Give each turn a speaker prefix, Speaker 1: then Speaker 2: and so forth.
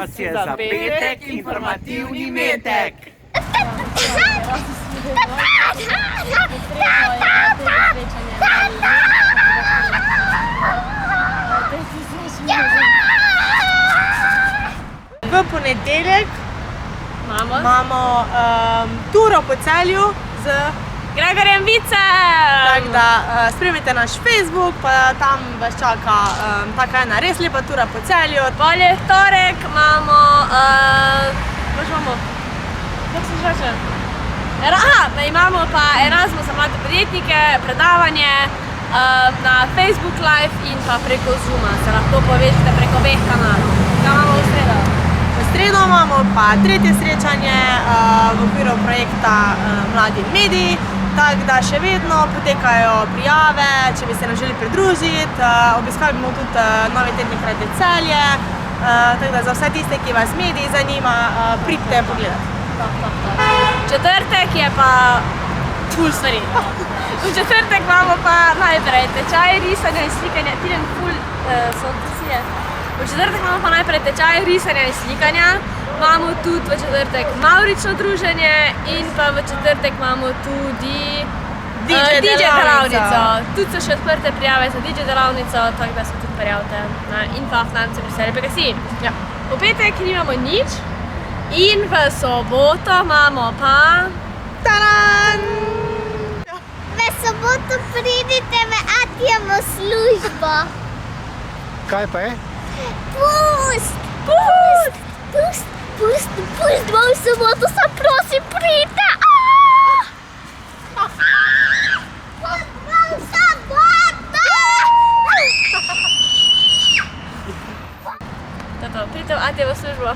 Speaker 1: Čas je za petek, informativni metek.
Speaker 2: V ponedeljek imamo turo po Celju z
Speaker 3: Gregorjem Vicem!
Speaker 2: Tako da spremljajte naš Facebook, pa tam vas čaka taka ena res lepa tura po Celju.
Speaker 3: Bolje torek imamo, kako se reče? Imamo pa Erasmus za mlade podjetnike, predavanje na Facebook Live in pa preko Zooma. Se lahko povežete preko obeh kanalov. Kaj imamo v sredo?
Speaker 2: V sredo imamo pa tretje srečanje v okviru projekta Mladi mediji. Tako da še vedno potekajo prijave, če bi se nam želeli pridružiti. Obiskali bomo tudi novi tednik Radio Celje. Tako da za vse tiste, ki vas mediji zanima, pridite pogledati.
Speaker 3: Četrtek je pa ful stvari. V četrtek imamo pa najprej tečaj risanja in slikanja. Tilen ful sonce. V četrtek imamo pa najprej tečaj risanja in slikanja. Imamo tudi v četrtek mavrično druženje in pa v četrtek imamo tudi DJ delavnico. Tudi so še odprte prijave za DJ delavnico, tako da se tudi prijavite na info@veselje.si.
Speaker 2: Ja.
Speaker 3: V petek nimamo nič in v soboto imamo pa...
Speaker 2: Taran!
Speaker 4: V soboto pridite v Atijevo službo.
Speaker 1: Kaj pa je?
Speaker 4: Pust bo v soboto, se prosim, pridite. Pust bo v soboto.
Speaker 3: Pridite v Atijevo službo.